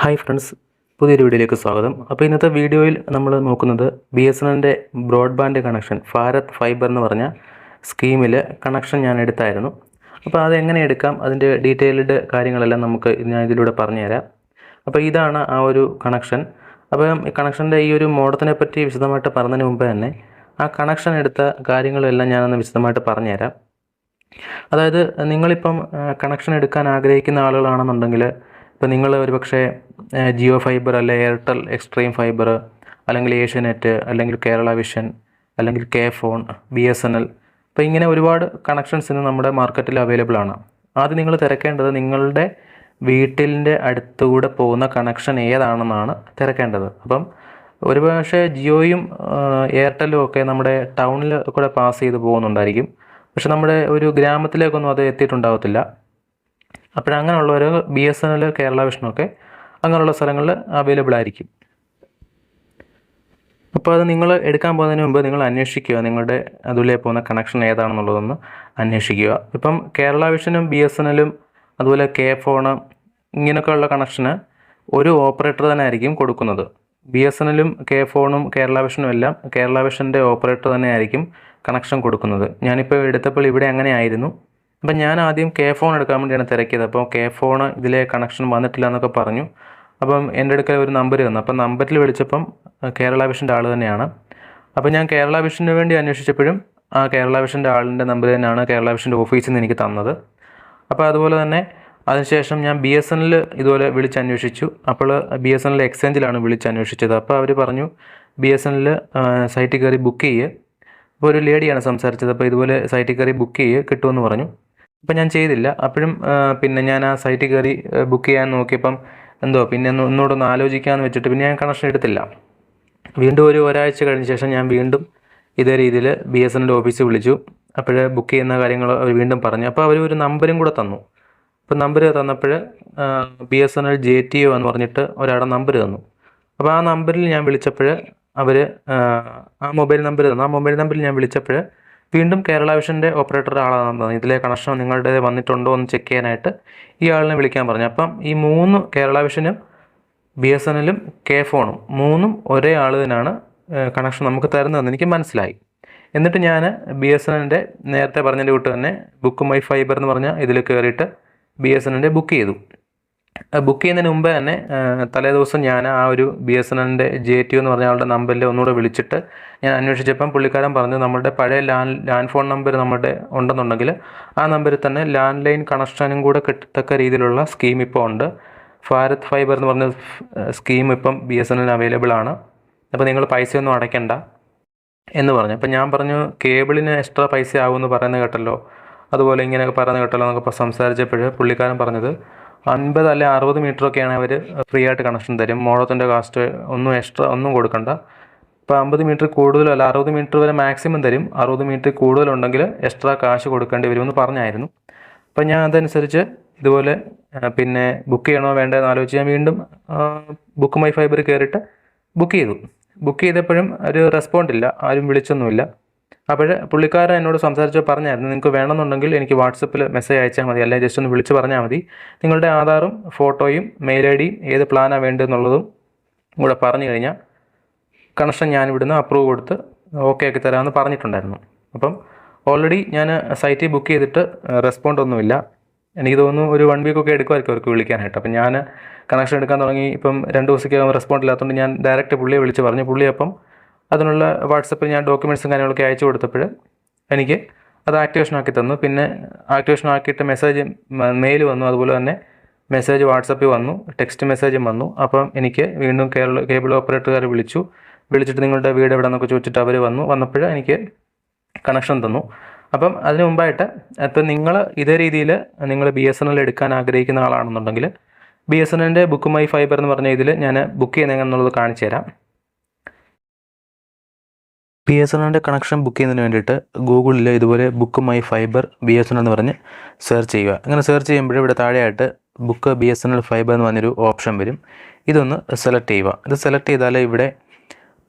Hi friends, പുതിയൊരു വീഡിയോയിലേക്ക് സ്വാഗതം. അപ്പോൾ ഇന്നത്തെ വീഡിയോയിൽ നമ്മൾ നോക്കുന്നത് BSNLൻ്റെ ബ്രോഡ്ബാൻഡ് കണക്ഷൻ ഭാരത് ഫൈബർ എന്ന് പറഞ്ഞ സ്കീമിൽ കണക്ഷൻ ഞാൻ എടുത്തായിരുന്നു. അപ്പോൾ അതെങ്ങനെ എടുക്കാം, അതിൻ്റെ ഡീറ്റെയിൽഡ് കാര്യങ്ങളെല്ലാം ഞാൻ ഇതിലൂടെ പറഞ്ഞുതരാം. അപ്പോൾ ഇതാണ് ആ ഒരു കണക്ഷൻ. അപ്പം കണക്ഷൻ്റെ ഈ ഒരു മോഡത്തിനെ പറ്റി വിശദമായിട്ട് പറഞ്ഞതിന് മുമ്പ് തന്നെ ആ കണക്ഷൻ എടുത്ത കാര്യങ്ങളെല്ലാം ഞാനൊന്ന് വിശദമായിട്ട് പറഞ്ഞുതരാം. അതായത് നിങ്ങളിപ്പം കണക്ഷൻ എടുക്കാൻ ആഗ്രഹിക്കുന്ന ആളുകളാണെന്നുണ്ടെങ്കിൽ, ഇപ്പോൾ നിങ്ങൾ ഒരുപക്ഷെ ജിയോ ഫൈബർ, അല്ലെങ്കിൽ എയർടെൽ എക്സ്ട്രീം ഫൈബർ, അല്ലെങ്കിൽ ഏഷ്യാനെറ്റ്, അല്ലെങ്കിൽ കേരള വിഷൻ, അല്ലെങ്കിൽ കെ ഫോൺ, BSNL, അപ്പോൾ ഇങ്ങനെ ഒരുപാട് കണക്ഷൻസ് ഇന്ന് നമ്മുടെ മാർക്കറ്റിൽ അവൈലബിൾ ആണ്. ആദ്യം നിങ്ങൾ തിരക്കേണ്ടത് നിങ്ങളുടെ വീട്ടിൻ്റെ അടുത്തുകൂടെ പോകുന്ന കണക്ഷൻ ഏതാണെന്നാണ് തിരക്കേണ്ടത്. അപ്പം ഒരുപക്ഷെ ജിയോയും എയർടെല്ലും ഒക്കെ നമ്മുടെ ടൗണിൽ കൂടെ പാസ് ചെയ്ത് പോകുന്നുണ്ടായിരിക്കും, പക്ഷെ നമ്മുടെ ഒരു ഗ്രാമത്തിലേക്കൊന്നും അത് എത്തിയിട്ടുണ്ടാകത്തില്ല. അപ്പോഴങ്ങനെയുള്ളവർ BSNL, കേരള വിഷനൊക്കെ അങ്ങനെയുള്ള സ്ഥലങ്ങളിൽ അവൈലബിൾ ആയിരിക്കും. അപ്പോൾ അത് നിങ്ങൾ എടുക്കാൻ പോകുന്നതിന് മുമ്പ് നിങ്ങൾ അന്വേഷിക്കുക, നിങ്ങളുടെ അതിലേ പോകുന്ന കണക്ഷൻ ഏതാണെന്നുള്ളതൊന്ന് അന്വേഷിക്കുക. ഇപ്പം കേരള വിഷനും BSNLും അതുപോലെ കെ ഫോൺ ഇങ്ങനെയൊക്കെയുള്ള കണക്ഷന് ഒരു ഓപ്പറേറ്റർ തന്നെ ആയിരിക്കും കൊടുക്കുന്നത്. BSNLും കെ ഫോണും കേരള വിഷനും എല്ലാം കേരള വിഷൻ്റെ ഓപ്പറേറ്റർ തന്നെ ആയിരിക്കും കണക്ഷൻ കൊടുക്കുന്നത്. ഞാനിപ്പോൾ എടുത്തപ്പോൾ ഇവിടെ അങ്ങനെ ആയിരുന്നു. അപ്പം ഞാൻ ആദ്യം കെ ഫോൺ എടുക്കാൻ വേണ്ടിയാണ് തിരക്കിയത്. അപ്പോൾ കെ ഫോൺ ഇതിലെ കണക്ഷൻ വന്നിട്ടില്ല എന്നൊക്കെ പറഞ്ഞു. അപ്പം എൻ്റെ അടുക്കൽ ഒരു നമ്പർ തന്നു. അപ്പം നമ്പറിൽ വിളിച്ചപ്പം കേരള വിഷൻ്റെ ആൾ തന്നെയാണ്. അപ്പം ഞാൻ കേരള വിഷന് വേണ്ടി അന്വേഷിച്ചപ്പോഴും ആ കേരള വിഷൻ്റെ ആളിൻ്റെ നമ്പർ തന്നെയാണ് കേരള വിഷൻ്റെ ഓഫീസിൽ നിന്ന് എനിക്ക് തന്നത്. അപ്പോൾ അതുപോലെ തന്നെ അതിനുശേഷം ഞാൻ BSNL ഇതുപോലെ വിളിച്ചന്വേഷിച്ചു. അപ്പോൾ BSNL എക്സ്ചേഞ്ചിലാണ് വിളിച്ചന്വേഷിച്ചത്. അപ്പോൾ അവർ പറഞ്ഞു BSNL സൈറ്റിൽ കയറി ബുക്ക് ചെയ്യുക. അപ്പോൾ ഒരു ലേഡിയാണ് സംസാരിച്ചത്. അപ്പോൾ ഇതുപോലെ സൈറ്റിൽ കയറി ബുക്ക് ചെയ്യുക, കിട്ടുമെന്ന് പറഞ്ഞു. അപ്പം ഞാൻ ചെയ്തില്ല. അപ്പോഴും പിന്നെ ഞാൻ ആ സൈറ്റിൽ കയറി ബുക്ക് ചെയ്യാൻ നോക്കിയപ്പം പിന്നെ ഒന്നുകൂടെ ആലോചിക്കാമെന്ന് വെച്ചിട്ട് പിന്നെ ഞാൻ കണക്ഷൻ എടുത്തില്ല. വീണ്ടും ഒരാഴ്ച കഴിഞ്ഞ ശേഷം ഞാൻ വീണ്ടും ഇതേ രീതിയിൽ BSNL ഓഫീസിൽ വിളിച്ചു. അപ്പോൾ ബുക്ക് ചെയ്യുന്ന കാര്യങ്ങൾ അവർ വീണ്ടും പറഞ്ഞു. അപ്പോൾ അവർ ഒരു നമ്പരും കൂടെ തന്നു. അപ്പോൾ നമ്പർ തന്നപ്പോൾ BSNL JTO എന്ന് പറഞ്ഞിട്ട് ഒരാളുടെ നമ്പർ തന്നു. അപ്പോൾ ആ നമ്പറിൽ ഞാൻ വിളിച്ചപ്പോൾ അവർ ആ മൊബൈൽ നമ്പർ തന്നു. ആ മൊബൈൽ നമ്പറിൽ ഞാൻ വിളിച്ചപ്പോൾ വീണ്ടും കേരള വിഷൻ്റെ ഓപ്പറേറ്റർ ആളാണെന്ന് പറഞ്ഞു. ഇതിലെ കണക്ഷൻ നിങ്ങളുടെ വന്നിട്ടുണ്ടോ എന്ന് ചെക്ക് ചെയ്യാനായിട്ട് ഈ ആളിനെ വിളിക്കാൻ പറഞ്ഞു. അപ്പം ഈ 3 കേരള വിഷനും BSNLും കെ ഫോണും 3ഉം ഒരേ ആൾ തന്നെയാണ് കണക്ഷൻ നമുക്ക് തരുന്നതെന്ന് എനിക്ക് മനസ്സിലായി. എന്നിട്ട് ഞാൻ BSNLൻ്റെ നേരത്തെ പറഞ്ഞതിൻ്റെ കൂട്ട് തന്നെ ബുക്ക് മൈ ഫൈബർ എന്ന് പറഞ്ഞാൽ ഇതിൽ കയറിയിട്ട് BSNLൻ്റെ ബുക്ക് ചെയ്തു. ബുക്ക് ചെയ്യുന്നതിന് മുമ്പേ തന്നെ തലേ ദിവസം ഞാൻ ആ ഒരു BSNLൻ്റെ JTO എന്ന് പറഞ്ഞ ആളുടെ നമ്പറിൽ ഒന്നുകൂടെ വിളിച്ചിട്ട് ഞാൻ അന്വേഷിച്ചപ്പം പുള്ളിക്കാരൻ പറഞ്ഞു നമ്മുടെ പഴയ ലാൻഡ് ഫോൺ നമ്പർ നമ്മുടെ ഉണ്ടെന്നുണ്ടെങ്കിൽ ആ നമ്പറിൽ തന്നെ ലാൻഡ് ലൈൻ കണക്ഷനും കൂടെ കിട്ടത്തക്ക രീതിയിലുള്ള സ്കീം ഇപ്പോൾ ഉണ്ട്. ഭാരത് ഫൈബർ എന്ന് പറഞ്ഞ സ്കീം ഇപ്പം BSNL അവൈലബിൾ ആണ്. അപ്പോൾ നിങ്ങൾ പൈസയൊന്നും അടയ്ക്കണ്ട എന്ന് പറഞ്ഞു. അപ്പം ഞാൻ പറഞ്ഞു കേബിളിന് എക്സ്ട്രാ പൈസ ആകുമെന്ന് പറയുന്നത് കേട്ടല്ലോ, അതുപോലെ ഇങ്ങനെയൊക്കെ പറയുന്നത് കേട്ടല്ലോ എന്നൊക്കെ സംസാരിച്ചപ്പോൾ പുള്ളിക്കാരൻ പറഞ്ഞത് 50 അല്ലെങ്കിൽ 60 മീറ്ററൊക്കെയാണ് അവർ ഫ്രീ ആയിട്ട് കണക്ഷൻ തരും. മോഡത്തിൻ്റെ കാസ്റ്റ് ഒന്നും എക്സ്ട്രാ ഒന്നും കൊടുക്കണ്ട. ഇപ്പോൾ 50 മീറ്റർ കൂടുതലോ അല്ല 60 മീറ്റർ വരെ മാക്സിമം തരും. 60 മീറ്റർ കൂടുതലുണ്ടെങ്കിൽ എക്സ്ട്രാ കാശ് കൊടുക്കേണ്ടി വരുമെന്ന് പറഞ്ഞായിരുന്നു. അപ്പം ഞാൻ അതനുസരിച്ച് ഇതുപോലെ പിന്നെ ബുക്ക് ചെയ്യണോ വേണ്ടതെന്ന് ആലോചിച്ച് ഞാൻ വീണ്ടും ബുക്ക് മൈ ഫൈബർ കയറിയിട്ട് ബുക്ക് ചെയ്തു. ബുക്ക് ചെയ്തപ്പോഴും ഒരു റെസ്പോണ്ട് ഇല്ല, ആരും വിളിച്ചൊന്നുമില്ല. അപ്പോൾ പുള്ളിക്കാരൻ എന്നോട് സംസാരിച്ചപ്പോൾ പറഞ്ഞായിരുന്നു നിങ്ങൾക്ക് വേണമെന്നുണ്ടെങ്കിൽ എനിക്ക് വാട്സപ്പിൽ മെസ്സേജ് അയച്ചാൽ മതി, അല്ലെങ്കിൽ ജസ്റ്റ് ഒന്ന് വിളിച്ച് പറഞ്ഞാൽ മതി. നിങ്ങളുടെ ആധാറും ഫോട്ടോയും മെയിൽ ID യും ഏത് പ്ലാനാണ് വേണ്ടതെന്നുള്ളതും കൂടെ പറഞ്ഞു കഴിഞ്ഞാൽ കണക്ഷൻ ഞാൻ ഇവിടുന്ന് അപ്രൂവ് കൊടുത്ത് ഓക്കെ ആക്കി തരാമെന്ന് പറഞ്ഞിട്ടുണ്ടായിരുന്നു. അപ്പം ഓൾറെഡി ഞാൻ സൈറ്റിൽ ബുക്ക് ചെയ്തിട്ട് റെസ്പോണ്ട് ഒന്നുമില്ല. എനിക്ക് തോന്നുന്നു ഒരു 1 വീക്കൊക്കെ എടുക്കുമായിരിക്കും അവർക്ക് വിളിക്കാനായിട്ട്. അപ്പം ഞാൻ കണക്ഷൻ എടുക്കാൻ തുടങ്ങി. ഇപ്പം 2 ദിവസത്തേക്ക് റെസ്പോണ്ട് ഇല്ലാത്തതുകൊണ്ട് ഞാൻ ഡയറക്റ്റ് പുള്ളിയെ വിളിച്ച് പറഞ്ഞു. പുള്ളി അപ്പം അതിനുള്ള വാട്സപ്പിൽ ഞാൻ ഡോക്യുമെൻറ്റ്സും കാര്യങ്ങളൊക്കെ അയച്ചു കൊടുത്തപ്പോൾ എനിക്ക് അത് ആക്ടിവേഷൻ ആക്കി തന്നു. പിന്നെ ആക്ടിവേഷൻ ആക്കിയിട്ട് മെയിൽ വന്നു, അതുപോലെ തന്നെ മെസ്സേജ് വാട്സപ്പിൽ വന്നു, ടെക്സ്റ്റ് മെസ്സേജും വന്നു. അപ്പം എനിക്ക് വീണ്ടും കേബിൾ ഓപ്പറേറ്ററുകാർ വിളിച്ചിട്ട് നിങ്ങളുടെ വീട് എവിടെയെന്നൊക്കെ ചോദിച്ചിട്ട് അവർ വന്നപ്പോൾ എനിക്ക് കണക്ഷൻ തന്നു. അപ്പം അതിന് മുമ്പായിട്ട് ഇപ്പം നിങ്ങൾ ഇതേ രീതിയിൽ നിങ്ങൾ BSNL എടുക്കാൻ ആഗ്രഹിക്കുന്ന ആളാണെന്നുണ്ടെങ്കിൽ BSNLൻ്റെ ബുക്ക് മൈ ഫൈബർ എന്ന് പറഞ്ഞ ഇതിൽ ഞാൻ ബുക്ക് ചെയ്യുന്നതെന്നുള്ളത് കാണിച്ചു തരാം. BSNLൻ്റെ കണക്ഷൻ ബുക്ക് ചെയ്യുന്നതിന് വേണ്ടിയിട്ട് ഗൂഗിളിൽ ഇതുപോലെ ബുക്ക് മൈ ഫൈബർ BSNL എന്ന് പറഞ്ഞ് സെർച്ച് ചെയ്യുക. അങ്ങനെ സെർച്ച് ചെയ്യുമ്പോൾ ഇവിടെ താഴെയായിട്ട് ബുക്ക് BSNL ഫൈബർ എന്ന് പറഞ്ഞൊരു ഓപ്ഷൻ വരും. ഇതൊന്ന് സെലക്ട് ചെയ്യുക. ഇത് സെലക്ട് ചെയ്താൽ ഇവിടെ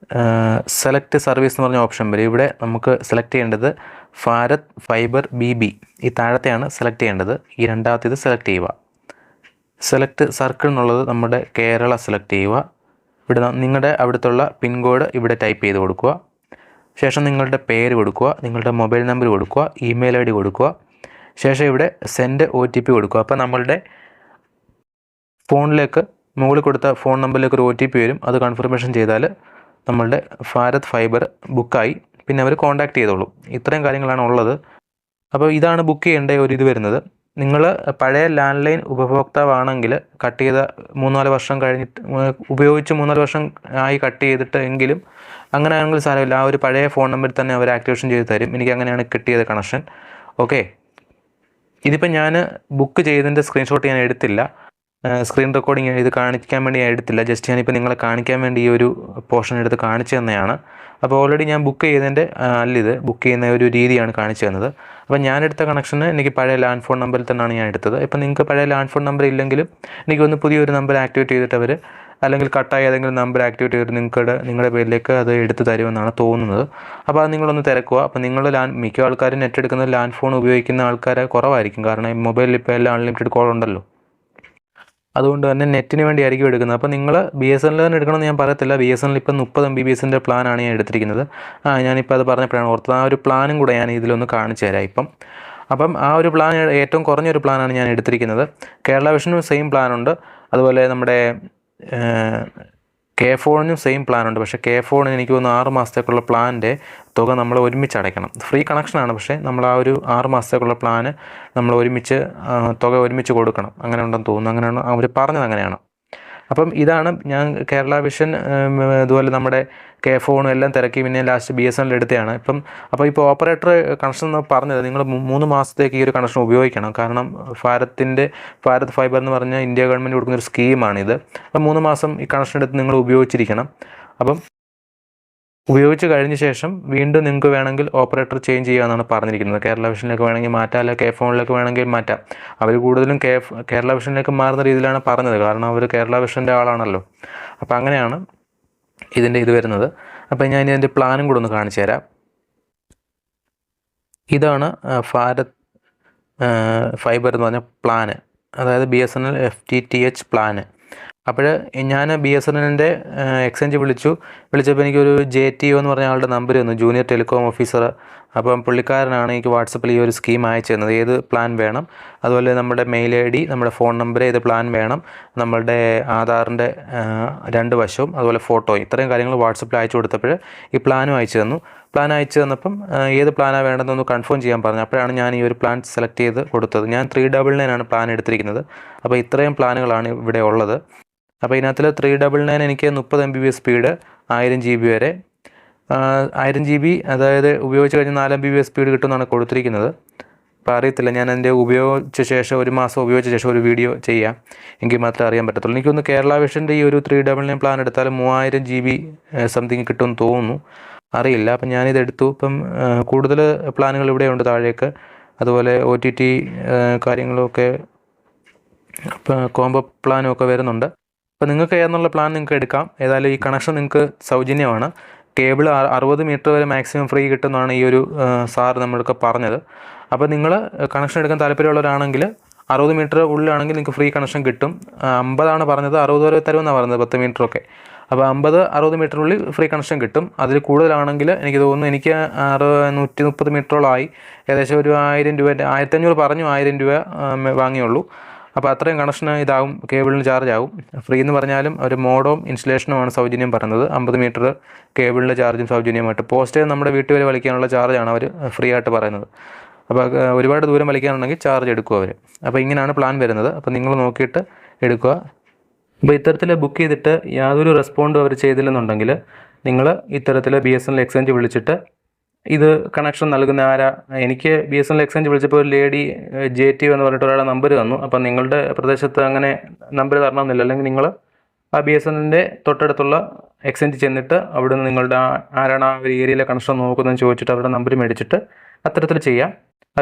സെലക്ട് സർവീസ് എന്ന് പറഞ്ഞ ഓപ്ഷൻ വരും. ഇവിടെ നമുക്ക് സെലക്ട് ചെയ്യേണ്ടത് ഭാരത് ഫൈബർ BB, ഈ താഴത്തെയാണ് സെലക്ട് ചെയ്യേണ്ടത്. ഈ രണ്ടാമത്തേത് സെലക്ട് ചെയ്യുക. സെലക്ട് സർക്കിൾ എന്നുള്ളത് നമ്മുടെ കേരള സെലക്ട് ചെയ്യുക. ഇവിടെ നിങ്ങളുടെ അവിടുത്തുള്ള പിൻകോഡ് ഇവിടെ ടൈപ്പ് ചെയ്ത് കൊടുക്കുക. ശേഷം നിങ്ങളുടെ പേര് കൊടുക്കുക, നിങ്ങളുടെ മൊബൈൽ നമ്പർ കൊടുക്കുക, ഇമെയിൽ ID കൊടുക്കുക. ശേഷം ഇവിടെ സെൻഡ് OTP കൊടുക്കുക. അപ്പോൾ നമ്മളുടെ ഫോണിലേക്ക് മുകളിൽ കൊടുത്ത ഫോൺ നമ്പറിലേക്ക് ഒരു OTP വരും. അത് കൺഫർമേഷൻ ചെയ്താൽ നമ്മളുടെ ഭാരത് ഫൈബർ ബുക്കായി. പിന്നെ അവർ കോൺടാക്റ്റ് ചെയ്തോളും. ഇത്രയും കാര്യങ്ങളാണ് ഉള്ളത്. അപ്പോൾ ഇതാണ് ബുക്ക് ചെയ്യേണ്ട ഒരു ഇത് വരുന്നത്. നിങ്ങൾ പഴയ ലാൻഡ് ലൈൻ ഉപഭോക്താവാണെങ്കിൽ കട്ട് ചെയ്ത 3-4 വർഷം കഴിഞ്ഞിട്ട് ഉപയോഗിച്ച് 3-4 വർഷം ആയി കട്ട് ചെയ്തിട്ട് എങ്കിലും അങ്ങനെയാണെങ്കിൽ സാരമില്ല. ആ ഒരു പഴയ ഫോൺ നമ്പറിൽ തന്നെ അവർ ആക്ടിവേഷൻ ചെയ്ത് തരും. എനിക്ക് അങ്ങനെയാണ് കിട്ടിയത് കണക്ഷൻ. ഓക്കെ, ഇതിപ്പോൾ ഞാൻ ബുക്ക് ചെയ്തതിൻ്റെ സ്ക്രീൻഷോട്ട് ഞാൻ എടുത്തില്ല. സ്ക്രീൻ റെക്കോർഡിങ് ഇത് കാണിക്കാൻ വേണ്ടി ഞാൻ എടുത്തില്ല. ജസ്റ്റ് ഞാനിപ്പോൾ നിങ്ങളെ കാണിക്കാൻ വേണ്ടി ഈ ഒരു പോർഷൻ എടുത്ത് കാണിച്ചു തന്നെയാണ്. അപ്പോൾ ഓൾറെഡി ഞാൻ ബുക്ക് ചെയ്തതിൻ്റെ ഇത് ബുക്ക് ചെയ്യുന്ന ഒരു രീതിയാണ് കാണിച്ചു തന്നത്. അപ്പോൾ ഞാനെടുത്ത കണക്ഷന് എനിക്ക് പഴയ ലാൻഡ് ഫോൺ നമ്പറിൽ തന്നെയാണ് ഞാൻ എടുത്തത്. ഇപ്പം നിങ്ങൾക്ക് പഴയ ലാൻഡ് ഫോൺ നമ്പർ ഇല്ലെങ്കിലും എനിക്കൊന്ന് പുതിയൊരു നമ്പർ ആക്ടിവേറ്റ് ചെയ്തിട്ട് അവർ അല്ലെങ്കിൽ കട്ടായി ഏതെങ്കിലും നമ്പർ ആക്ടിവേറ്റ് ചെയ്തിട്ട് നിങ്ങളുടെ പേരിലേക്ക് അത് എടുത്ത് തരുമെന്നാണ് തോന്നുന്നത്. അപ്പോൾ അത് നിങ്ങളൊന്ന് തിരക്കുക. അപ്പോൾ നിങ്ങൾ മിക്ക ആൾക്കാരും നെറ്റ് എടുക്കുന്നത് ലാൻഡ് ഫോൺ ഉപയോഗിക്കുന്ന ആൾക്കാരെ കുറവായിരിക്കും. കാരണം മൊബൈലിൽ ഇപ്പോൾ എല്ലാം അൺലിമിറ്റഡ് കോൾ ഉണ്ടല്ലോ. അതുകൊണ്ട് തന്നെ നെറ്റിന് വേണ്ടിയായിരിക്കും എടുക്കുന്നത്. അപ്പോൾ നിങ്ങൾ BSNL തന്നെ എടുക്കണമെന്ന് ഞാൻ പറയത്തില്ല. BSNL ഇപ്പം 30 MBPSൻ്റെ പ്ലാനാണ് ഞാൻ എടുത്തിരിക്കുന്നത്. ഞാനിപ്പോൾ അത് പറഞ്ഞപ്പോഴാണ് ഓർത്തത്. ആ ഒരു പ്ലാനും കൂടെ ഞാൻ ഇതിലൊന്ന് കാണിച്ചു തരാം. അപ്പം ആ ഒരു പ്ലാൻ ഏറ്റവും കുറഞ്ഞൊരു പ്ലാനാണ് ഞാൻ എടുത്തിരിക്കുന്നത്. കേരള വിഷനും സെയിം പ്ലാനുണ്ട്. അതുപോലെ നമ്മുടെ K4നും സെയിം പ്ലാനുണ്ട്. പക്ഷേ K4 എനിക്ക് തോന്നുന്നു 6 മാസത്തേക്കുള്ള പ്ലാനിൻ്റെ തുക നമ്മൾ ഒരുമിച്ച് അടയ്ക്കണം. ഫ്രീ കണക്ഷനാണ്, പക്ഷേ നമ്മൾ ആ ഒരു 6 മാസത്തേക്കുള്ള പ്ലാന് നമ്മൾ ഒരുമിച്ച് തുക ഒരുമിച്ച് കൊടുക്കണം. അങ്ങനെ ഉണ്ടെന്ന് തോന്നുന്നു. അങ്ങനെയാണ് അവർ പറഞ്ഞത്, അങ്ങനെയാണ്. അപ്പം ഇതാണ് ഞാൻ കേരള വിഷൻ അതുപോലെ നമ്മുടെ K4 എല്ലാം തിരക്കി പിന്നെ ലാസ്റ്റ് BSNL എടുത്തതാണ്. അപ്പോൾ ഇപ്പോൾ ഓപ്പറേറ്റർ കണക്ഷൻ എന്ന് പറഞ്ഞത് നിങ്ങൾ 3 മാസത്തേക്ക് ഈ ഒരു കണക്ഷൻ ഉപയോഗിക്കണം. കാരണം ഭാരത് ഫൈബർ എന്ന് പറഞ്ഞാൽ ഇന്ത്യ ഗവൺമെൻറ് കൊടുക്കുന്ന ഒരു സ്കീമാണിത്. അപ്പം 3 മാസം ഈ കണക്ഷൻ എടുത്ത് നിങ്ങൾ ഉപയോഗിച്ചിരിക്കണം. അപ്പം ഉപയോഗിച്ച് കഴിഞ്ഞ ശേഷം വീണ്ടും നിങ്ങൾക്ക് വേണമെങ്കിൽ ഓപ്പറേറ്റർ ചേഞ്ച് ചെയ്യാമെന്നാണ് പറഞ്ഞിരിക്കുന്നത്. കേരള വിഷനിലേക്ക് വേണമെങ്കിൽ മാറ്റാം, അല്ല K4ലേക്ക് വേണമെങ്കിൽ മാറ്റാം. അവർ കൂടുതലും കേരള വിഷനിലേക്ക് മാറുന്ന രീതിയിലാണ് പറഞ്ഞത്. കാരണം അവർ കേരള വിഷൻ്റെ ആളാണല്ലോ. അപ്പോൾ അങ്ങനെയാണ് ഇതിൻ്റെ ഇത് വരുന്നത്. അപ്പോൾ ഞാൻ ഇതിൻ്റെ പ്ലാനും കൂടെ ഒന്ന് കാണിച്ചു തരാം. ഇതാണ് ഭാരത് ഫൈബർ എന്ന് പറഞ്ഞ പ്ലാന്, അതായത് BSNL FTTH പ്ലാന്. അപ്പോൾ ഞാൻ BSNLൻ്റെ എക്സ്ചേഞ്ച് വിളിച്ചപ്പോൾ എനിക്കൊരു JTO എന്ന് പറഞ്ഞ ആളുടെ നമ്പർ തന്നു, ജൂനിയർ ടെലികോം ഓഫീസർ. അപ്പം പുള്ളിക്കാരനാണ് എനിക്ക് വാട്സപ്പിൽ ഈ ഒരു സ്കീം അയച്ചു തന്നത്. ഏത് പ്ലാൻ വേണം, അതുപോലെ നമ്മുടെ മെയിൽ ID, നമ്മുടെ ഫോൺ നമ്പർ, ഏത് പ്ലാൻ വേണം, നമ്മളുടെ ആധാറിൻ്റെ 2 വശവും, അതുപോലെ ഫോട്ടോ, ഇത്രയും കാര്യങ്ങൾ വാട്സപ്പിൽ അയച്ചു കൊടുത്തപ്പോൾ ഈ പ്ലാനും അയച്ചു തന്നു. പ്ലാൻ അയച്ചു തന്നപ്പം ഏത് പ്ലാനാണ് വേണ്ടതെന്നൊന്ന് കൺഫേം ചെയ്യാൻ പറഞ്ഞു. അപ്പോഴാണ് ഞാൻ ഈ ഒരു പ്ലാൻ സെലക്ട് ചെയ്ത് കൊടുത്തത്. ഞാൻ 399 പ്ലാൻ എടുത്തിരിക്കുന്നത്. അപ്പോൾ ഇത്രയും പ്ലാനുകളാണ് ഇവിടെ ഉള്ളത്. അപ്പോൾ ഇതിനകത്തിൽ 399 എനിക്ക് 30 MBPS സ്പീഡ്, 1000 GB വരെ, 1000 GB അതായത് ഉപയോഗിച്ച് കഴിഞ്ഞ് 4 MBPS സ്പീഡ് കിട്ടുമെന്നാണ് കൊടുത്തിരിക്കുന്നത്. അപ്പോൾ അറിയത്തില്ല, ഞാൻ അതിൻ്റെ ഉപയോഗിച്ച ശേഷം 1 മാസം ഉപയോഗിച്ച ശേഷം ഒരു വീഡിയോ ചെയ്യാം, എങ്കിൽ മാത്രമേ അറിയാൻ പറ്റത്തുള്ളൂ. എനിക്കൊന്ന് കേരള വിഷൻ്റെ ഈ ഒരു 399 പ്ലാൻ എടുത്താൽ 3000 GB സംതിങ് കിട്ടുമെന്ന് തോന്നുന്നു, അറിയില്ല. അപ്പം ഞാനിതെടുത്തു. ഇപ്പം കൂടുതൽ പ്ലാനുകൾ ഇവിടെയുണ്ട് താഴേക്ക്. അതുപോലെ OTT കാര്യങ്ങളുമൊക്കെ കോംബോ പ്ലാനും ഒക്കെ വരുന്നുണ്ട്. അപ്പോൾ നിങ്ങൾക്ക് ഏതെന്നുള്ള പ്ലാൻ നിങ്ങൾക്ക് എടുക്കാം. ഏതായാലും ഈ കണക്ഷൻ നിങ്ങൾക്ക് സൗജന്യമാണ്. കേബിൾ 60 മീറ്റർ വരെ മാക്സിമം ഫ്രീ കിട്ടുമെന്നാണ് ഈ ഒരു സാർ നമ്മൾക്ക് പറഞ്ഞത്. അപ്പോൾ നിങ്ങൾ കണക്ഷൻ എടുക്കാൻ താല്പര്യമുള്ളവരാണെങ്കിൽ 60 മീറ്റർ ഉള്ളിലാണെങ്കിൽ നിങ്ങൾക്ക് ഫ്രീ കണക്ഷൻ കിട്ടും. 50 പറഞ്ഞത്, 60 വരെ തരുമെന്നാണ് പറഞ്ഞത്, 10 മീറ്ററൊക്കെ. അപ്പോൾ 50-60 മീറ്ററിനുള്ളിൽ ഫ്രീ കണക്ഷൻ കിട്ടും. അതിൽ കൂടുതലാണെങ്കിൽ എനിക്ക് തോന്നുന്നു, എനിക്ക് 130 മീറ്ററോളമായി, ഏകദേശം ഒരു 1000 രൂപ, 1500 പറഞ്ഞു, 1000 രൂപ വാങ്ങിയുള്ളൂ. അപ്പോൾ അത്രയും കണക്ഷന് ഇതാവും, കേബിളിന് ചാർജ് ആവും. ഫ്രീ എന്ന് പറഞ്ഞാലും ഒരു മോഡവും ഇൻസ്റ്റലേഷനുമാണ് സൗജന്യം പറയുന്നത്. 50 മീറ്റർ കേബിളിൻ്റെ ചാർജും സൗജന്യമായിട്ട്, പോസ്റ്റ് നമ്മുടെ വീട്ടിൽ വരെ വലിക്കാനുള്ള ചാർജാണ് അവർ ഫ്രീ ആയിട്ട് പറയുന്നത്. അപ്പോൾ ഒരുപാട് ദൂരം വലിക്കാനുണ്ടെങ്കിൽ ചാർജ് എടുക്കും അവർ. അപ്പോൾ ഇങ്ങനെയാണ് പ്ലാൻ വരുന്നത്. അപ്പോൾ നിങ്ങൾ നോക്കിയിട്ട് എടുക്കുക. അപ്പോൾ ഇത്തരത്തിൽ ബുക്ക് ചെയ്തിട്ട് യാതൊരു റെസ്പോണ്ടും അവർ ചെയ്തില്ലെന്നുണ്ടെങ്കിൽ നിങ്ങൾ ഇത്തരത്തിൽ BSNL എക്സ്ചേഞ്ച് വിളിച്ചിട്ട് ഇത് കണക്ഷൻ നൽകുന്ന എനിക്ക് BSNL എക്സ്ചേഞ്ച് വിളിച്ചപ്പോൾ ഒരു ലേഡി JTO എന്ന് പറഞ്ഞിട്ട് ഒരാളുടെ നമ്പർ തന്നു. അപ്പം നിങ്ങളുടെ പ്രദേശത്ത് അങ്ങനെ നമ്പർ തരണമെന്നില്ല, അല്ലെങ്കിൽ നിങ്ങൾ ആ BSNLൻ്റെ തൊട്ടടുത്തുള്ള എക്സ്ചേഞ്ച് ചെന്നിട്ട് അവിടെ നിന്ന് നിങ്ങളുടെ ആരാണ് ആ ഒരു ഏരിയയിലെ കണക്ഷൻ നോക്കുന്നതെന്ന് ചോദിച്ചിട്ട് അവരുടെ നമ്പർ മേടിച്ചിട്ട് അത്തരത്തിൽ ചെയ്യാം.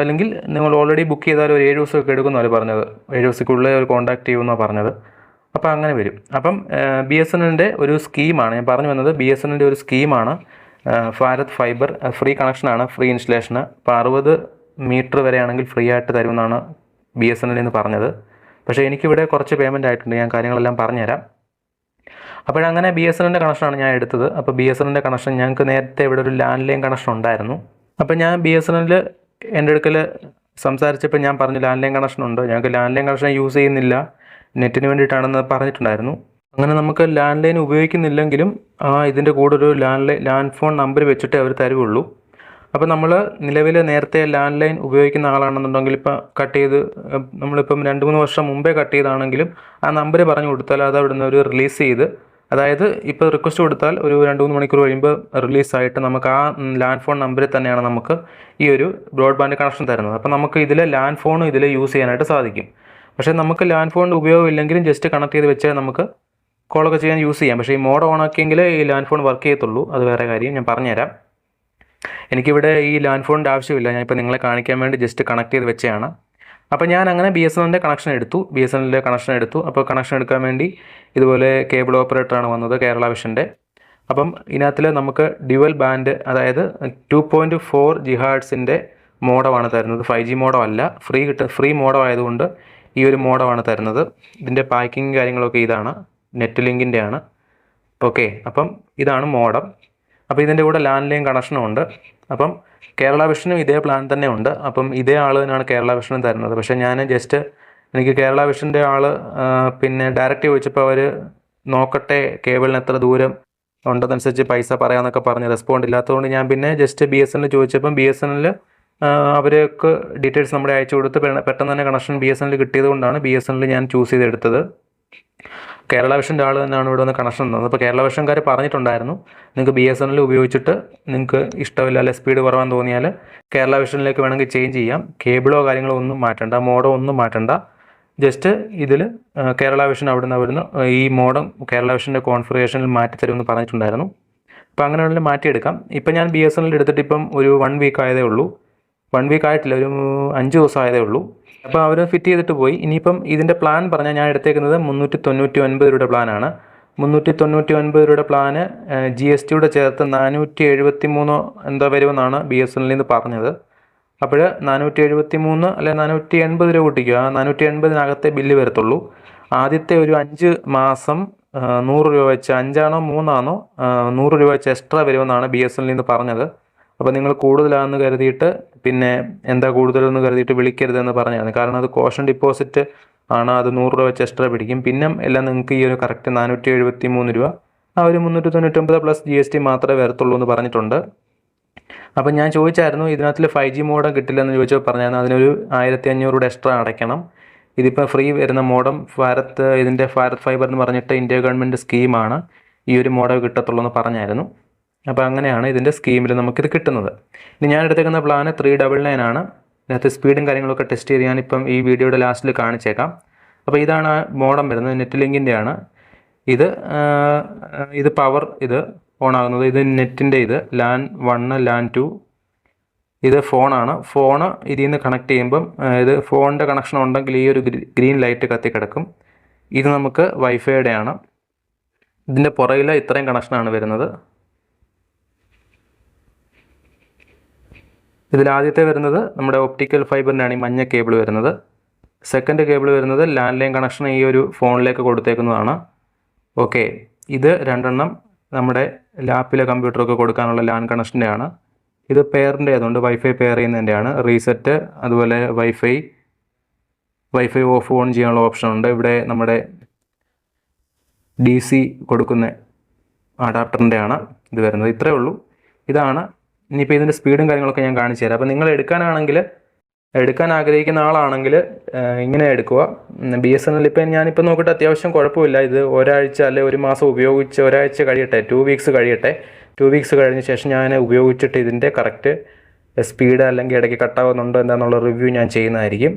അല്ലെങ്കിൽ നിങ്ങൾ ഓൾറെഡി ബുക്ക് ചെയ്താൽ ഒരു 7 ദിവസമൊക്കെ എടുക്കുന്നതാണ് പറഞ്ഞത്, 7 ദിവസത്തിനുള്ളിൽ ഒരു കോൺടാക്ട് ചെയ്യുമെന്നാണ് പറഞ്ഞത്. അപ്പോൾ അങ്ങനെ വരും. അപ്പം BSNLൻ്റെ ഒരു സ്കീമാണ് ഞാൻ പറഞ്ഞു വന്നത്. BSNLൻ്റെ ഒരു സ്കീമാണ് ഭാരത് ഫൈബർ, ഫ്രീ കണക്ഷനാണ്, ഫ്രീ ഇൻസ്റ്റലേഷന്. ഇപ്പോൾ 60 മീറ്റർ വരെയാണെങ്കിൽ ഫ്രീ ആയിട്ട് തരുമെന്നാണ് BSNL എന്ന് പറഞ്ഞത്. പക്ഷേ എനിക്കിവിടെ കുറച്ച് പേയ്മെൻ്റ് ആയിട്ടുണ്ട്. ഞാൻ കാര്യങ്ങളെല്ലാം പറഞ്ഞുതരാം. അപ്പോഴങ്ങനെ BSNLൻ്റെ കണക്ഷനാണ് ഞാൻ എടുത്തത്. അപ്പോൾ BSNLൻ്റെ കണക്ഷൻ ഞങ്ങൾക്ക് നേരത്തെ ഇവിടെ ഒരു ലാൻഡ് ലൈൻ കണക്ഷൻ ഉണ്ടായിരുന്നു. അപ്പോൾ ഞാൻ BSNL എൻ്റെ അടുക്കൽ സംസാരിച്ചപ്പോൾ ഞാൻ പറഞ്ഞു ലാൻഡ് ലൈൻ കണക്ഷൻ ഉണ്ട്, ഞങ്ങൾക്ക് ലാൻഡ് ലൈൻ കണക്ഷൻ യൂസ് ചെയ്യുന്നില്ല, നെറ്റിന് വേണ്ടിയിട്ടാണെന്ന് പറഞ്ഞിട്ടുണ്ടായിരുന്നു. അങ്ങനെ നമുക്ക് ലാൻഡ് ലൈൻ ഉപയോഗിക്കുന്നില്ലെങ്കിലും ഇതിൻ്റെ കൂടെ ഒരു ലാൻഡ് ഫോൺ നമ്പർ വെച്ചിട്ടേ അവർ തരുള്ളൂ. അപ്പോൾ നമ്മൾ നിലവിൽ നേരത്തെ ലാൻഡ് ലൈൻ ഉപയോഗിക്കുന്ന ആളാണെന്നുണ്ടെങ്കിൽ ഇപ്പോൾ കട്ട് ചെയ്ത് നമ്മളിപ്പം 2-3 വർഷം മുമ്പേ കട്ട് ചെയ്താണെങ്കിലും ആ നമ്പർ പറഞ്ഞു കൊടുത്താൽ അത് അവിടെ നിന്ന് ഒരു റിലീസ് ചെയ്ത്, അതായത് ഇപ്പോൾ റിക്വസ്റ്റ് കൊടുത്താൽ ഒരു 2-3 മണിക്കൂർ കഴിയുമ്പോൾ റിലീസായിട്ട് നമുക്ക് ആ ലാൻഡ് ഫോൺ നമ്പറിൽ തന്നെയാണ് നമുക്ക് ഈ ഒരു ബ്രോഡ്ബാൻഡ് കണക്ഷൻ തരുന്നത്. അപ്പോൾ നമുക്ക് ഇതിൽ ലാൻഡ് ഫോണും ഇതിൽ യൂസ് ചെയ്യാനായിട്ട് സാധിക്കും. പക്ഷേ നമുക്ക് ലാൻഡ് ഫോണിൻ്റെ ഉപയോഗമില്ലെങ്കിലും ജസ്റ്റ് കണക്ട് ചെയ്ത് വെച്ചാൽ നമുക്ക് കോളൊക്കെ ചെയ്യാൻ യൂസ് ചെയ്യാം. പക്ഷേ ഈ മോഡ് ഓൺ ആക്കിയെങ്കിൽ ഈ ലാൻഡ് ഫോൺ വർക്ക് ചെയ്യത്തുള്ളൂ. അത് വേറെ കാര്യം, ഞാൻ പറഞ്ഞുതരാം. എനിക്കിവിടെ ഈ ലാൻഡ് ഫോണിൻ്റെ ആവശ്യമില്ല, ഞാനിപ്പോൾ നിങ്ങളെ കാണിക്കാൻ വേണ്ടി ജസ്റ്റ് കണക്ട് ചെയ്ത് വെച്ചതാണ്. അപ്പോൾ ഞാൻ അങ്ങനെ BSNLൻ്റെ കണക്ഷൻ എടുത്തു. അപ്പോൾ കണക്ഷൻ എടുക്കാൻ വേണ്ടി ഇതുപോലെ കേബിൾ ഓപ്പറേറ്ററാണ് വന്നത്, കേരള വിഷൻ്റെ. അപ്പം ഇതിനകത്തിൽ നമുക്ക് ഡ്യുവൽ ബാൻഡ്, അതായത് 2.4 GHz മോഡമാണ് തരുന്നത്. 5G മോഡം അല്ല, ഫ്രീ മോഡം ആയതുകൊണ്ട് ഈ ഒരു മോഡമാണ് തരുന്നത്. ഇതിൻ്റെ പാക്കിങ് കാര്യങ്ങളൊക്കെ ഇതാണ്, നെറ്റ് ലിങ്കിൻ്റെ ആണ്. ഓക്കെ, അപ്പം ഇതാണ് മോഡം. അപ്പോൾ ഇതിൻ്റെ കൂടെ ലാൻഡ് ലൈൻ കണക്ഷനും ഉണ്ട്. അപ്പം കേരള വിഷനും ഇതേ പ്ലാൻ തന്നെ ഉണ്ട്. അപ്പം ഇതേ ആൾ തന്നെയാണ് കേരള വിഷനും തരുന്നത്. പക്ഷേ ഞാൻ ജസ്റ്റ് എനിക്ക് കേരള വിഷൻ്റെ ആൾ പിന്നെ ഡയറക്റ്റ് ചോദിച്ചപ്പോൾ അവർ നോക്കട്ടെ കേബിളിന് എത്ര ദൂരം ഉണ്ടെന്നനുസരിച്ച് പൈസ പറയാമെന്നൊക്കെ പറഞ്ഞ് റെസ്പോണ്ട് ഇല്ലാത്തതുകൊണ്ട് ഞാൻ പിന്നെ ജസ്റ്റ് BSNL ചോദിച്ചപ്പം BSNL അവർക്ക് ഡീറ്റെയിൽസ് നമ്മുടെ അയച്ചു കൊടുത്ത് പെട്ടെന്ന് തന്നെ കണക്ഷൻ BSNL കിട്ടിയത് കൊണ്ടാണ് BSNL ഞാൻ ചൂസ് ചെയ്തെടുത്തത്. കേരള വിഷൻ്റെ ആൾ തന്നെയാണ് ഇവിടെ വന്ന് കണക്ഷൻ തന്നത്. അപ്പോൾ കേരള വിഷൻകാർ പറഞ്ഞിട്ടുണ്ടായിരുന്നു നിങ്ങൾക്ക് BSNL ഉപയോഗിച്ചിട്ട് നിങ്ങൾക്ക് ഇഷ്ടമില്ല, അല്ലെ സ്പീഡ് കുറവാന്ന് തോന്നിയാൽ കേരള വിഷനിലേക്ക് വേണമെങ്കിൽ ചേഞ്ച് ചെയ്യാം, കേബിളോ കാര്യങ്ങളോ ഒന്നും മാറ്റണ്ട, മോഡോ ഒന്നും മാറ്റണ്ട, ജസ്റ്റ് ഇതിൽ കേരള വിഷൻ അവിടുന്ന് ഈ മോഡം കേരള വിഷൻ്റെ കോൺഫിഗറേഷനിൽ മാറ്റി തരുമെന്ന് പറഞ്ഞിട്ടുണ്ടായിരുന്നു. അപ്പോൾ അങ്ങനെയാണെങ്കിൽ മാറ്റിയെടുക്കാം. ഇപ്പം ഞാൻ BSNL എടുത്തിട്ട് ഇപ്പം ഒരു 1 വീക്ക് ആയതേ ഉള്ളൂ. 1 വീക്ക് ആയിട്ടില്ല, ഒരു 5 ദിവസം ആയതേ ഉള്ളൂ. അപ്പോൾ അവർ ഫിറ്റ് ചെയ്തിട്ട് പോയി. ഇനിയിപ്പം ഇതിൻ്റെ പ്ലാൻ പറഞ്ഞാൽ ഞാൻ എടുത്തേക്കുന്നത് 399 രൂപയുടെ പ്ലാനാണ്. 399 രൂപയുടെ പ്ലാന് GST ചേർത്ത് 473 എന്തോ വരുമെന്നാണ് BSNL നിന്ന് പറഞ്ഞത്. അപ്പോൾ 473 അല്ലെ 480 രൂപ കൂട്ടിക്കുക, 480-നകത്തെ ബില്ല് വരത്തുള്ളൂ. ആദ്യത്തെ ഒരു 5 മാസം 100 രൂപ വെച്ച്, 5ആണോ 3ആണോ 100 രൂപ വെച്ച് എക്സ്ട്രാ വരുമെന്നാണ് BSNL നിന്ന് പറഞ്ഞത്. അപ്പോൾ നിങ്ങൾ കൂടുതലാണെന്ന് കരുതിയിട്ട് പിന്നെ എന്താ കൂടുതലെന്ന് കരുതിയിട്ട് വിളിക്കരുതെന്ന് പറഞ്ഞായിരുന്നു. കാരണം അത് കോഷൻ ഡിപ്പോസിറ്റ് ആണ്, അത് 100 രൂപ വെച്ച് എക്സ്ട്രാ പിടിക്കും. പിന്നെ എല്ലാം നിങ്ങൾക്ക് ഈ ഒരു കറക്റ്റ് 473 രൂപ, ആ ഒരു 399 പ്ലസ് GST മാത്രമേ വരത്തുള്ളൂ എന്ന് പറഞ്ഞിട്ടുണ്ട്. അപ്പം ഞാൻ ചോദിച്ചായിരുന്നു ഇതിനകത്തിൽ 5G മോഡം കിട്ടില്ലെന്ന് ചോദിച്ചപ്പോൾ പറഞ്ഞായിരുന്നു അതിനൊരു 1500 രൂപ എക്സ്ട്രാ അടയ്ക്കണം. ഇതിപ്പോൾ ഫ്രീ വരുന്ന മോഡം ഇതിൻ്റെ ഭാരത് ഫൈബർ എന്ന് പറഞ്ഞിട്ട് ഇന്ത്യ ഗവൺമെൻറ് സ്കീമാണ്, ഈ ഒരു മോഡം കിട്ടത്തുള്ളൂ എന്ന് പറഞ്ഞായിരുന്നു. അപ്പോൾ അങ്ങനെയാണ് ഇതിൻ്റെ സ്കീമിൽ നമുക്കിത് കിട്ടുന്നത്. ഇനി ഞാൻ എടുത്തേക്കുന്ന പ്ലാന് 399 ആണ്. ഇതിനകത്ത് സ്പീഡും കാര്യങ്ങളൊക്കെ ടെസ്റ്റ് ചെയ്ത് ഞാനിപ്പം ഈ വീഡിയോയുടെ ലാസ്റ്റിൽ കാണിച്ചേക്കാം. അപ്പോൾ ഇതാണ് മോഡം വരുന്നത്, നെറ്റ് ലിങ്കിൻ്റെ ആണ്. ഇത് പവർ ഇത് ഓൺ ആകുന്നത്, ഇത് നെറ്റിൻ്റെ, ഇത് LAN 1 LAN 2, ഇത് ഫോണാണ്. ഫോണ് ഇതിൽ നിന്ന് കണക്ട് ചെയ്യുമ്പം ഇത് ഫോണിൻ്റെ കണക്ഷൻ ഉണ്ടെങ്കിൽ ഈ ഒരു ഗ്രീൻ ലൈറ്റ് കത്തിക്കിടക്കും. ഇത് നമുക്ക് വൈഫൈയുടെ ആണ്. ഇതിൻ്റെ പുറകിൽ ഇത്രയും കണക്ഷനാണ് വരുന്നത്. ഇതിലാദ്യത്തെ വരുന്നത് നമ്മുടെ ഒപ്റ്റിക്കൽ ഫൈബറിനാണ് ഈ മഞ്ഞ കേബിൾ വരുന്നത്. സെക്കൻഡ് കേബിൾ വരുന്നത് ലാൻഡ് ലൈൻ കണക്ഷൻ ഈ ഒരു ഫോണിലേക്ക് കൊടുത്തേക്കുന്നതാണ്. ഓക്കെ, ഇത് 2 നമ്മുടെ ലാപ്പിലെ കമ്പ്യൂട്ടറൊക്കെ കൊടുക്കാനുള്ള ലാൻ കണക്ഷൻ്റെ ആണ്. ഇത് പെയറിൻ്റെ ആയതുകൊണ്ട് വൈഫൈ പെയർ ചെയ്യുന്നതിൻ്റെയാണ്. റീസെറ്റ്, അതുപോലെ വൈഫൈ ഓഫ് ഓൺ ചെയ്യാനുള്ള ഓപ്ഷൻ ഉണ്ട്. ഇവിടെ നമ്മുടെ DC കൊടുക്കുന്ന അഡാപ്റ്ററിൻ്റെ ആണ് ഇത് വരുന്നത്. ഇത്രയേ ഉള്ളൂ. ഇതാണ്. ഇനിയിപ്പോൾ ഇതിൻ്റെ സ്പീഡും കാര്യങ്ങളൊക്കെ ഞാൻ കാണിച്ചു തരാം. അപ്പോൾ നിങ്ങൾ എടുക്കാൻ ആഗ്രഹിക്കുന്ന ആളാണെങ്കിൽ ഇങ്ങനെ എടുക്കുക. BSNL ഞാനിപ്പോൾ നോക്കിയിട്ട് അത്യാവശ്യം കുഴപ്പമില്ല. ഇത് ഒരാഴ്ച അല്ലെ 1 മാസം ഉപയോഗിച്ച് ഒരാഴ്ച കഴിയട്ടെ, 2 വീക്സ് കഴിയട്ടെ. 2 വീക്സ് കഴിഞ്ഞ ശേഷം ഞാൻ ഉപയോഗിച്ചിട്ട് ഇതിൻ്റെ കറക്റ്റ് സ്പീഡ് അല്ലെങ്കിൽ ഇടയ്ക്ക് കട്ടാവുന്നുണ്ടോ എന്താണെന്നുള്ള റിവ്യൂ ഞാൻ ചെയ്യുന്നതായിരിക്കും.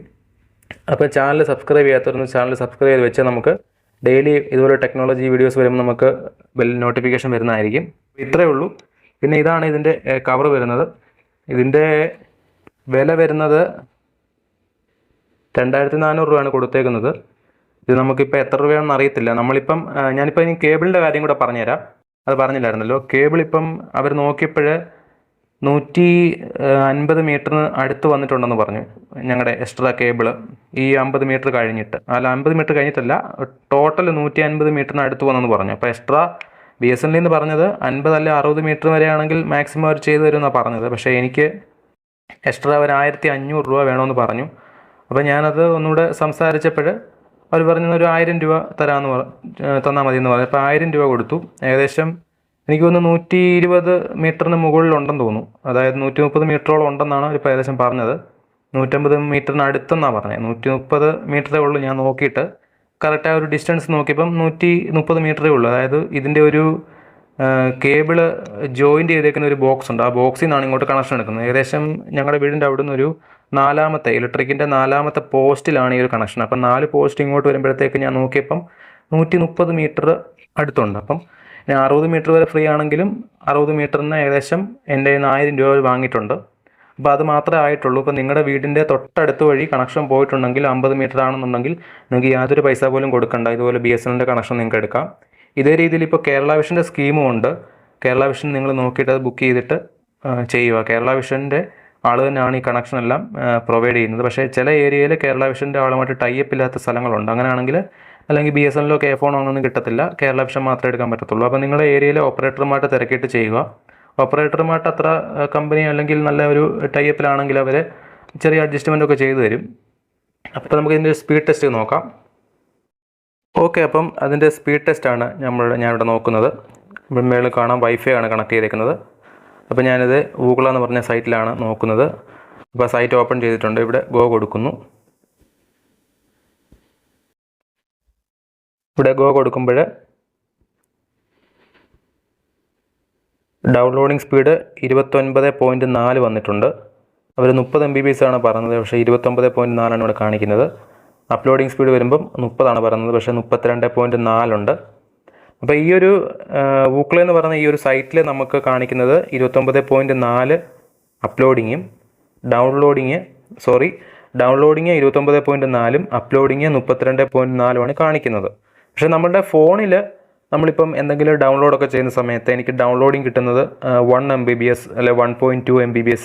അപ്പോൾ ചാനൽ സബ്സ്ക്രൈബ് ചെയ്യാത്തവരൊന്ന് ചാനൽ സബ്സ്ക്രൈബ് ചെയ്ത് വെച്ചാൽ നമുക്ക് ഡെയിലി ഇതുപോലെ ടെക്നോളജി വീഡിയോസ് വരുമ്പോൾ നമുക്ക് നോട്ടിഫിക്കേഷൻ വരുന്നതായിരിക്കും. ഇത്രയേ ഉള്ളൂ. പിന്നെ ഇതാണ് ഇതിൻ്റെ കവർ വരുന്നത്. ഇതിൻ്റെ വില വരുന്നത് 2400 രൂപയാണ് കൊടുത്തേക്കുന്നത്. ഇത് നമുക്കിപ്പോൾ എത്ര രൂപയാണെന്ന് അറിയത്തില്ല. ഞാനിപ്പോൾ ഇനി കേബിളിൻ്റെ കാര്യം കൂടെ പറഞ്ഞുതരാം. അത് പറഞ്ഞില്ലായിരുന്നല്ലോ. കേബിൾ ഇപ്പം അവർ നോക്കിയപ്പോൾ 150 മീറ്ററിന് അടുത്ത് വന്നിട്ടുണ്ടെന്ന് പറഞ്ഞു ഞങ്ങളുടെ എക്സ്ട്രാ കേബിള് ഈ 50 മീറ്റർ കഴിഞ്ഞിട്ട്. അല്ല, 50 മീറ്റർ കഴിഞ്ഞിട്ടല്ല, ടോട്ടൽ 150 മീറ്ററിന് അടുത്ത് വന്നെന്ന് പറഞ്ഞു. അപ്പോൾ എക്സ്ട്രാ BSNL നിന്ന് പറഞ്ഞത് 50 അല്ലെ 60 മീറ്റർ വരെയാണെങ്കിൽ മാക്സിമം അവർ ചെയ്തു തരുമെന്നാണ് പറഞ്ഞത്. പക്ഷേ എനിക്ക് എക്സ്ട്രാ ഒരു 1500 രൂപ വേണമെന്ന് പറഞ്ഞു. അപ്പോൾ ഞാനത് ഒന്നുകൂടെ സംസാരിച്ചപ്പോൾ അവർ പറഞ്ഞ ഒരു 1000 രൂപ തന്നാൽ മതി എന്ന് പറഞ്ഞു. അപ്പോൾ 1000 രൂപ കൊടുത്തു. ഏകദേശം എനിക്ക് തോന്നുന്നു 120 മീറ്ററിന് മുകളിലുണ്ടെന്ന് തോന്നുന്നു. അതായത് 130 മീറ്ററോളം ഉണ്ടെന്നാണ് ഇപ്പോൾ ഏകദേശം പറഞ്ഞത്. 150 മീറ്ററിന് അടുത്തെന്നാണ് പറഞ്ഞത്. 130 മീറ്ററേ ഉള്ളൂ. ഞാൻ നോക്കിയിട്ട് കറക്റ്റ് ആ ഒരു ഡിസ്റ്റൻസ് നോക്കിയപ്പം 130 മീറ്ററേ ഉള്ളൂ. അതായത് ഇതിൻ്റെ ഒരു കേബിള് ജോയിൻ്റ് ചെയ്തേക്കുന്ന ഒരു ബോക്സ് ഉണ്ട്. ആ ബോക്സിൽ നിന്നാണ് ഇങ്ങോട്ട് കണക്ഷൻ എടുക്കുന്നത്. ഏകദേശം ഞങ്ങളുടെ വീടിൻ്റെ അവിടെ നിന്ന് ഒരു ഇലക്ട്രിക്കിൻ്റെ 4ാമത്തെ പോസ്റ്റിലാണ് ഈ ഒരു കണക്ഷൻ. അപ്പം 4 പോസ്റ്റ് ഇങ്ങോട്ട് വരുമ്പോഴത്തേക്ക് ഞാൻ നോക്കിയപ്പം 130 മീറ്റർ അടുത്തുണ്ട്. അപ്പം ഞാൻ 60 മീറ്റർ വരെ ഫ്രീ ആണെങ്കിലും 60 മീറ്ററിന് ഏകദേശം എൻ്റെ 1000 രൂപ വാങ്ങിയിട്ടുണ്ട്. അപ്പോൾ അത് മാത്രമേ ആയിട്ടുള്ളൂ. ഇപ്പോൾ നിങ്ങളുടെ വീടിൻ്റെ തൊട്ടടുത്ത് വഴി കണക്ഷൻ പോയിട്ടുണ്ടെങ്കിൽ 50 മീറ്റർ ആണെന്നുണ്ടെങ്കിൽ നിങ്ങൾക്ക് യാതൊരു പൈസ പോലും കൊടുക്കണ്ട. ഇതുപോലെ BSNLൻ്റെ കണക്ഷൻ നിങ്ങൾക്ക് എടുക്കാം. ഇതേ രീതിയിൽ ഇപ്പോൾ കേരള വിഷൻ്റെ സ്കീമും ഉണ്ട്. കേരള വിഷൻ നിങ്ങൾ നോക്കിയിട്ട് അത് ബുക്ക് ചെയ്തിട്ട് ചെയ്യുക. കേരള വിഷൻ്റെ ആൾ തന്നെയാണ് ഈ കണക്ഷൻ എല്ലാം പ്രൊവൈഡ് ചെയ്യുന്നത്. പക്ഷേ ചില ഏരിയയിൽ കേരള വിഷൻ്റെ ആളുമായിട്ട് ടൈപ്പ് ഇല്ലാത്ത സ്ഥലങ്ങളുണ്ട്. അങ്ങനെയാണെങ്കിൽ അല്ലെങ്കിൽ BSNLോ KFONO ഒന്നും കിട്ടത്തില്ല. കേരള വിഷൻ മാത്രമേ എടുക്കാൻ പറ്റത്തുള്ളൂ. അപ്പോൾ നിങ്ങളുടെ ഏരിയയിലെ ഓപ്പറേറ്റർമായിട്ട് തിരക്കിയിട്ട് ചെയ്യുക. ഓപ്പറേറ്റർമായിട്ട് അത്ര കമ്പനി അല്ലെങ്കിൽ നല്ല ഒരു ടൈപ്പിലാണെങ്കിൽ അവർ ചെറിയ അഡ്ജസ്റ്റ്മെൻ്റ് ഒക്കെ ചെയ്തു തരും. അപ്പോൾ നമുക്ക് ഇതിൻ്റെ സ്പീഡ് ടെസ്റ്റ് നോക്കാം. ഓക്കെ, അപ്പം അതിൻ്റെ സ്പീഡ് ടെസ്റ്റാണ് ഞാനിവിടെ നോക്കുന്നത്. മേളിൽ കാണാം വൈഫൈ ആണ് കണക്ട് ചെയ്തേക്കുന്നത്. അപ്പോൾ ഞാനിത് Google എന്ന് പറഞ്ഞ സൈറ്റിലാണ് നോക്കുന്നത്. അപ്പോൾ സൈറ്റ് ഓപ്പൺ ചെയ്തിട്ടുണ്ട്. ഇവിടെ ഗോ കൊടുക്കുന്നു. ഇവിടെ ഗോ കൊടുക്കുമ്പോൾ ഡൗൺലോഡിങ് സ്പീഡ് 29.4 വന്നിട്ടുണ്ട്. അവർ 30 MBPS ആണ് പറഞ്ഞത്, പക്ഷേ 29.4 ഇവിടെ കാണിക്കുന്നത്. അപ്ലോഡിങ് സ്പീഡ് വരുമ്പം 30 പറയുന്നത്, പക്ഷേ 32.4 ഉണ്ട്. അപ്പോൾ ഈ ഒരു Google എന്ന് പറയുന്ന ഈ ഒരു സൈറ്റിൽ നമുക്ക് കാണിക്കുന്നത് 29.4 അപ്ലോഡിങ്ങും ഡൗൺലോഡിങ് 29.4 അപ്ലോഡിങ് 32.4 കാണിക്കുന്നത്. പക്ഷേ നമ്മളുടെ ഫോണിൽ നമ്മളിപ്പം എന്തെങ്കിലും ഡൗൺലോഡൊക്കെ ചെയ്യുന്ന സമയത്ത് എനിക്ക് ഡൗൺലോഡിങ് കിട്ടുന്നത് 1 MBPS അല്ലെ 1.2 MBPS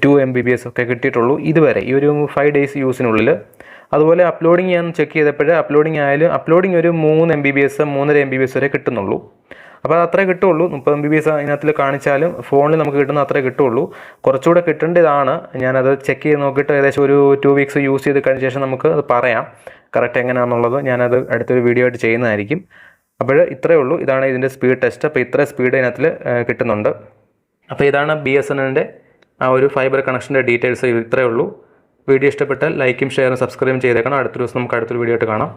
2 MBPS ഒക്കെ കിട്ടിയിട്ടുള്ളൂ ഇതുവരെ, ഈ ഒരു 5 ഡേയ്സ് യൂസിനുള്ളിൽ. അതുപോലെ അപ്ലോഡിങ് ഞാൻ ചെക്ക് ചെയ്തപ്പോൾ അപ്ലോഡിങ് ഒരു 3 MBPS 3.5 MBPS വരെ കിട്ടുന്നുള്ളൂ. അപ്പോൾ അത് അത്രേ കിട്ടുള്ളൂ. 30 MBPS അതിനകത്തിൽ കാണിച്ചാലും ഫോണിൽ നമുക്ക് കിട്ടുന്ന അത്രേ കിട്ടുള്ളൂ. കുറച്ചുകൂടെ കിട്ടേണ്ടതാണ്. ഞാനത് ചെക്ക് ചെയ്ത് നോക്കിയിട്ട് ഏകദേശം ഒരു 2 വീക്സ് യൂസ് ചെയ്ത് കഴിഞ്ഞ ശേഷം നമുക്ക് അത് പറയാം കറക്റ്റ് എങ്ങനെയാണെന്നുള്ളത്. ഞാനത് അടുത്തൊരു വീഡിയോ ആയിട്ട് ചെയ്യുന്നതായിരിക്കും. അപ്പോൾ ഇത്രയേ ഉള്ളൂ. ഇതാണ് ഇതിൻ്റെ സ്പീഡ് ടെസ്റ്റ്. അപ്പോൾ ഇത്ര സ്പീഡ് ഇതിനകത്തിൽ കിട്ടുന്നുണ്ട്. അപ്പോൾ ഇതാണ് BSNLൻ്റെ ആ ഒരു ഫൈബർ കണക്ഷൻ്റെ ഡീറ്റെയിൽസ്. ഇത്രയേ ഉള്ളൂ. വീഡിയോ ഇഷ്ടപ്പെട്ടാൽ ലൈക്കും ഷെയറും സബ്സ്ക്രൈബും ചെയ്തേക്കണം. അടുത്ത ദിവസം നമുക്ക് അടുത്തൊരു വീഡിയോ ആയിട്ട് കാണാം.